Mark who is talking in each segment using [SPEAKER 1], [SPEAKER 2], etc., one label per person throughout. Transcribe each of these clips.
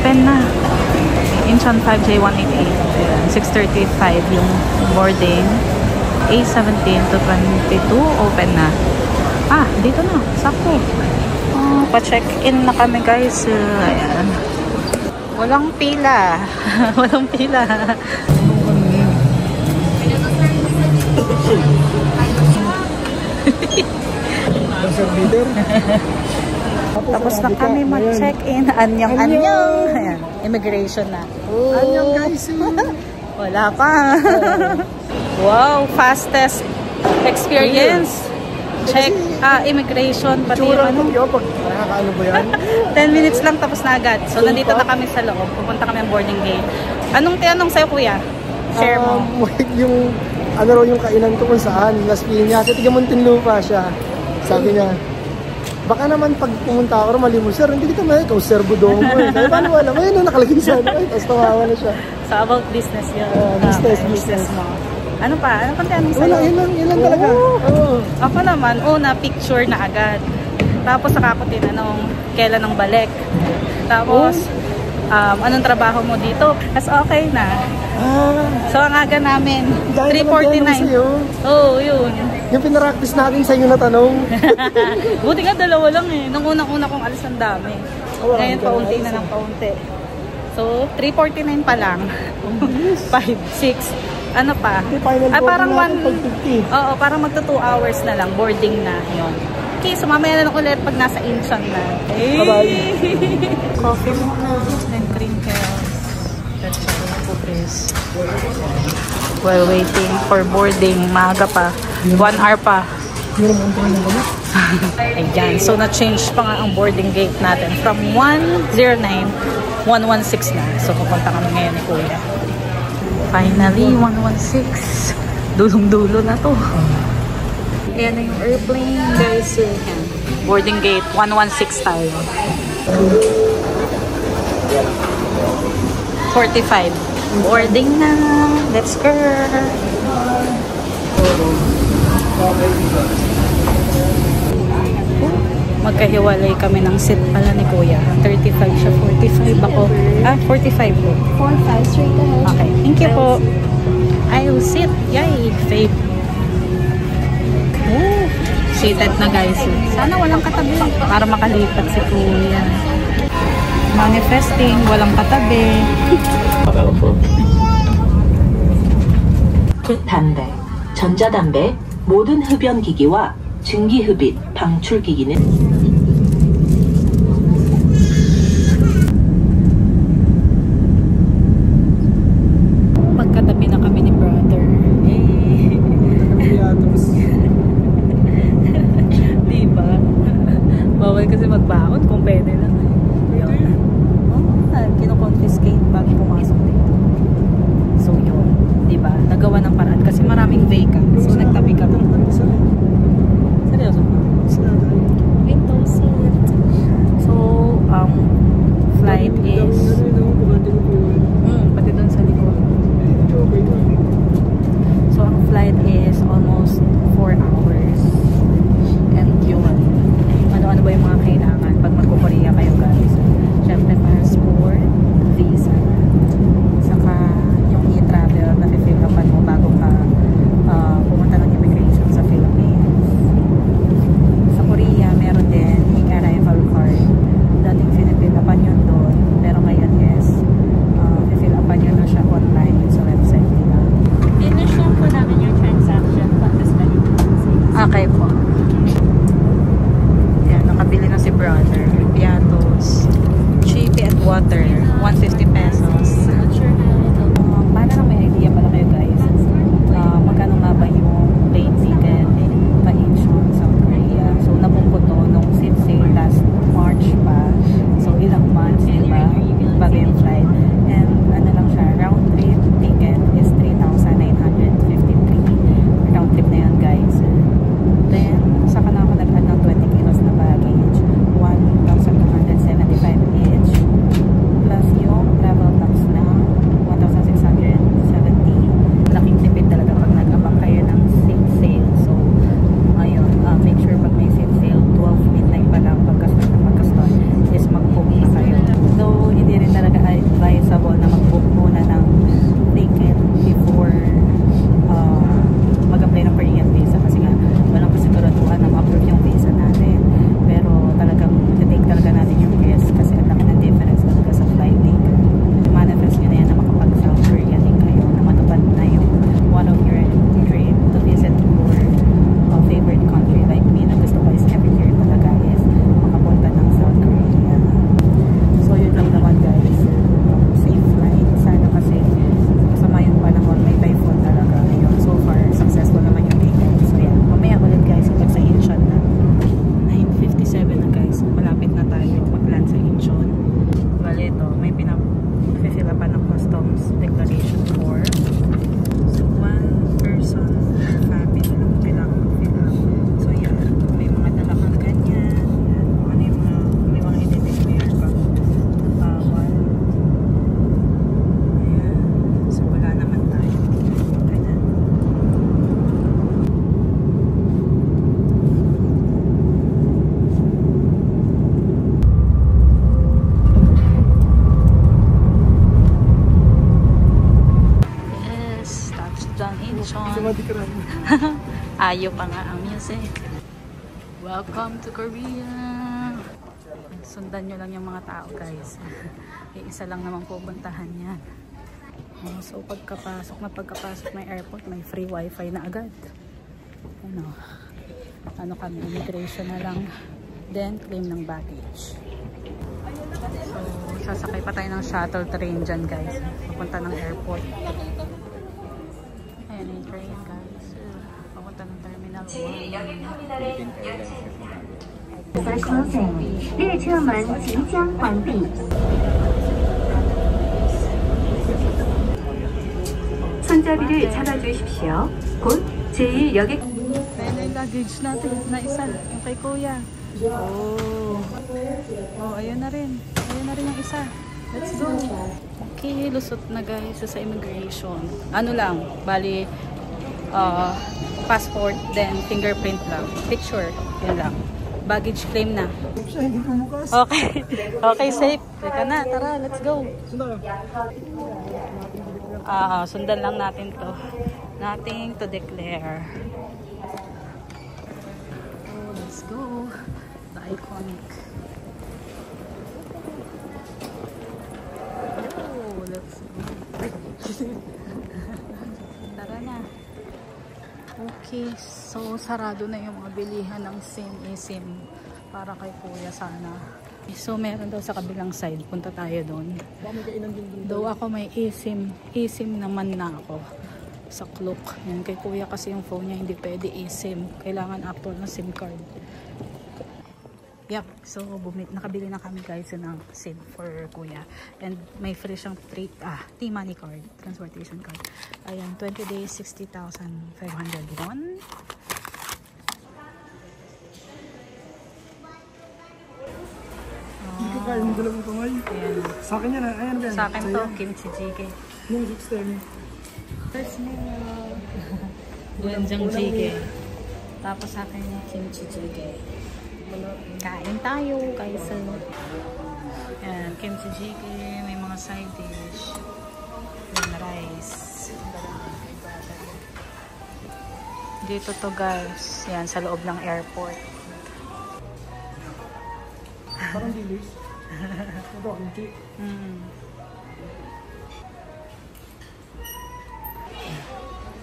[SPEAKER 1] open na. Incheon 5J188. 6:35 yung boarding. A17 to 22 open na. Ah, dito na. Sakto. Pa-check-in na kami guys. Ayan. Walang pila. Walang pila. Tapos na kami mag-check-in. Anyong. Ayan. Immigration na.
[SPEAKER 2] Anyong guys.
[SPEAKER 1] Wala pa. Wow, fastest experience. Check immigration pati yung ano.
[SPEAKER 2] Nakakaano ba yan?
[SPEAKER 1] 10 minutes lang tapos na agad. So nandito na kami sa loob. Pupunta kami ang boarding gate. Anong tinanong sa'yo kuya? Share mo.
[SPEAKER 2] Yung ano raw yung kainan ko kung saan. Las Piñas. Tiga Muntinlupa siya. Sabi niya, baka naman pag pumunta ako mali mo, sir, hindi kita may ikaw, sir, budomo eh. Sabi, paano wala? Ayun, nakalagay sa ano. Tapos tawawa na siya.
[SPEAKER 1] So about business yun.
[SPEAKER 2] Business
[SPEAKER 1] mo. Ano pa? Ano pang tinanong sa'yo?
[SPEAKER 2] Wala, yun lang talaga.
[SPEAKER 1] Ako naman, picture na agad. Tapos saka ako tinanong, kailan ang balik. Tapos, anong trabaho mo dito? Tapos okay na. So ang aga namin, 3:49. Yun.
[SPEAKER 2] Yung pinapractice natin sa inyo na tanong.
[SPEAKER 1] Buti nga dalawa lang eh. Nung unang-una kong alis ang dami. Ngayon paunti na ng paunti. So 3:49 pa lang. 5, 6. Ano pa? Parang parang magto 2 hours na lang. Boarding na. Yun. Okay, so mamaya na lang ulit pag nasa Incheon na. Hey!
[SPEAKER 2] Bye-bye!
[SPEAKER 1] Coffee mo na. And cream chaos. That's all. While waiting for boarding. Maaga pa. 1 hour pa. Ayan. So na-change pa nga ang boarding gate natin. From 109, 116 na. So pupunta kami ngayon ni Kuya. Finally, 116. Dulong-dulo na to. Ayan na yung airplane. Guys, boarding gate, 116 tayo. 45. Boarding na. Let's go. Magkahiwalay kami ng seat pala ni Kuya. 35 siya, 45 ako. 45 po.
[SPEAKER 3] 45, straight ahead.
[SPEAKER 1] Okay, thank you po. I will sit. Yay, fave. Seated na guys. Sana walang katabi para makalipat si Kuya. Manifesting, walang katabi.
[SPEAKER 4] 담배, 전자담배, 모든 흡연기기와 증기흡입, 방출기기는
[SPEAKER 1] magkatabi na kami ni brother. Diba? Bawal kasi magbaon kung pwede na. Kino-confiscate bago pumasok dito. So yun. Diba? Nagawa ng paraan kasi maraming vacant. So nagtabi kami. Seryoso ba? Window seat. So, flight is pati dun sa likod. So, ang flight is almost 4 hours. And yun. Ano-ano ba yung mga kailangan pag magko-Korea kayo guys? Siyempre, passport, visa, saka yung e-travel na fill upan mo bago ka pumunta ng immigration sa Philippines. Sa Korea, meron din e-arrival card. Dating finifill upan yun doon. Pero ngayon is fill upan yun na siya online sa website nila.
[SPEAKER 3] Finish lang po namin yung transaction tapos balik.
[SPEAKER 1] Okay po. Yan, nakabili na si brother. Piatos. Hayo pa nga ang music. Welcome to Korea! Sundan nyo lang yung mga tao, guys. Isa lang naman pupuntahan yan. So pagkapasok ng airport, may free wifi na agad. Ano kami, immigration na lang, then claim ng baggage. So sasakay pa tayo ng shuttle train dyan, guys, papunta ng airport. Ayan yung train, guys, papunta ng terminal 1.
[SPEAKER 5] 列车门即将关闭。 손잡이를 잡아주십시오. 곧 제1역에
[SPEAKER 1] Ayan yung luggage natin na isa, yung kay kuya. Ayun na rin. Ayun na rin yung isa. Let's go. Okay, lusot na guys sa immigration. Ano lang, bali passport, then fingerprint lang. Picture, yun lang. Baggage claim na.
[SPEAKER 2] Hindi pumukas.
[SPEAKER 1] Okay. Okay, safe. Teka na, tara, let's go. Sundan lang natin to. Nothing to declare. Let's go. The iconic. Let's go. Tara na. Okay, so sarado na yung mga bilihan ng eSIM para kay kuya sana. So meron daw sa kabilang side, punta tayo doon. Daw ako may eSIM naman na ako sa Klook. Yan, kay kuya kasi yung phone niya hindi pwede eSIM, kailangan Apple na SIM card. Yep, so nakabili na kami guys ng SIM for kuya, and may free siyang T-Money card, transportation card. Ayan, 20 days, 60,500 won.
[SPEAKER 2] Hindi ko kaya yung dalawang kamay. Sa akin yan, ayan ba yan?
[SPEAKER 1] Sa akin to, kimchi jjigae.
[SPEAKER 2] Yung 610.
[SPEAKER 1] First meal. Doenjang jjigae. Tapos sa akin yung kimchi jjigae. Kain tayo guys. Ayan, kimchi jjigae, may mga side dish. May rice. Dito to guys. Yan, sa loob ng airport.
[SPEAKER 2] Parang dilis. Ito, kimchi.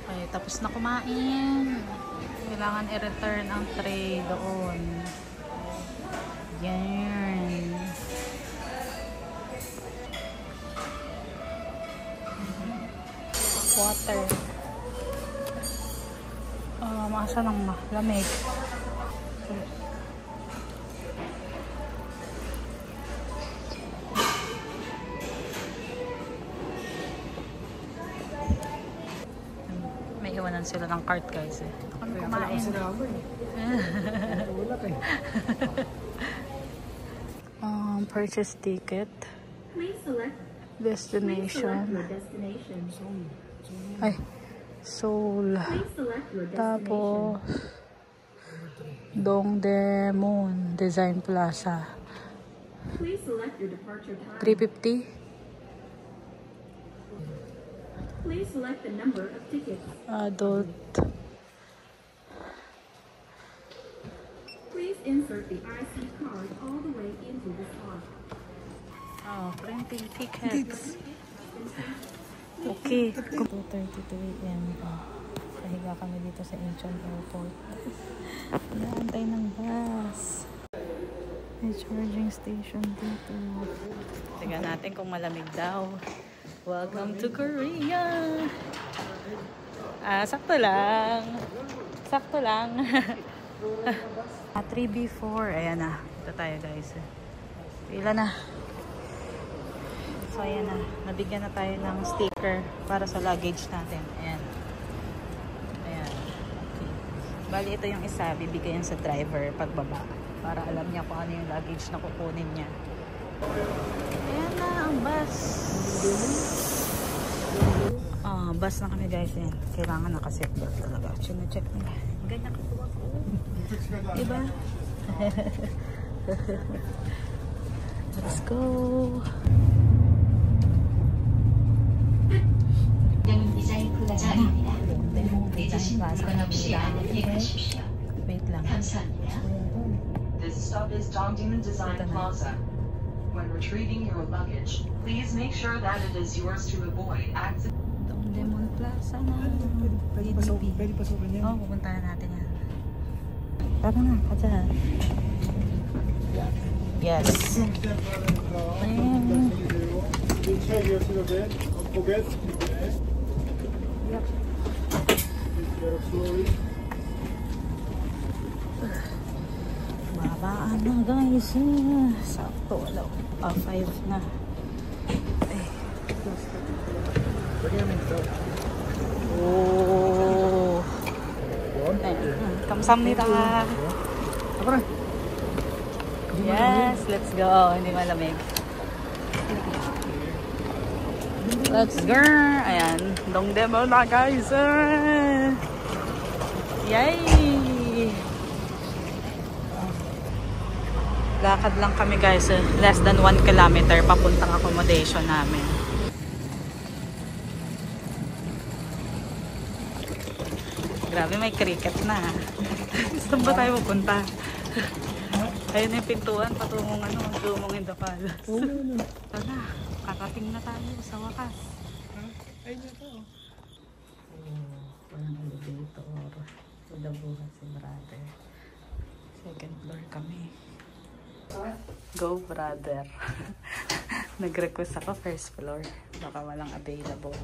[SPEAKER 1] Okay, tapos na kumain. Kailangan i-return ang tray doon. Yan. Water. Masa ng lamig. May iwanan sila ng cart guys eh. Ano kumain? Purchase ticket. Destination. Ay, Seoul. Tapos Dongdaemun Design Plaza. 350.
[SPEAKER 5] Please select the number of tickets.
[SPEAKER 1] Adult.
[SPEAKER 5] Please insert the IC card all the way into the slot.
[SPEAKER 1] Printing tickets. Okay. 2:32 AM. Pahiga kami dito sa Incheon Airport. Naantay ng bus. May charging station dito. Tingnan natin kung malamig daw. Welcome to Korea! Sakto lang. Sakto lang. 3B4. Ayan na. Ito tayo guys. Pila na. So ayan na. Nabigyan na tayo ng sticker para sa luggage natin. Ayan. Ayan. Okay. Bali ito yung isa. Bibigyan sa driver pagbaba. Para alam niya kung ano yung luggage na kukunin niya. Ayan na ang bus. Bus na kami guys. Ayan. Kailangan nakaseatbelt talaga. Chine-check nila. Ganyan katuwa ko. Diba? Let's go.
[SPEAKER 5] 디자인 플라자입니다.
[SPEAKER 1] Wait lang.
[SPEAKER 6] This stop is Dongdaemun Design Plaza. When retrieving your luggage, please make sure that it is yours to avoid accident.
[SPEAKER 1] Dongdaemun Plaza na.
[SPEAKER 2] Pwede pasukin yan.
[SPEAKER 1] Oo, pupuntahan natin yan. Tara na, kacha. Yes. Babaan na guys. Sakto, wala. 5 na. Oh. Kamsamnida. Yes, let's go. Hindi malamig. Let's go. Ayan. Dongdaemun na guys. Yay! Lakad lang kami guys. Less than 1 kilometer papuntang accommodation namin. Grabe, may cricket na. Saan ba tayo pupunta? Ayun yung pintuan patungong Dumong in the Palace. Tara, kakating na tayo sa wakas.
[SPEAKER 2] Ayun na to.
[SPEAKER 1] Walang elevator. Sudabuhan si brother. Second floor kami. Go brother. Nag-request ako first floor. Baka walang available.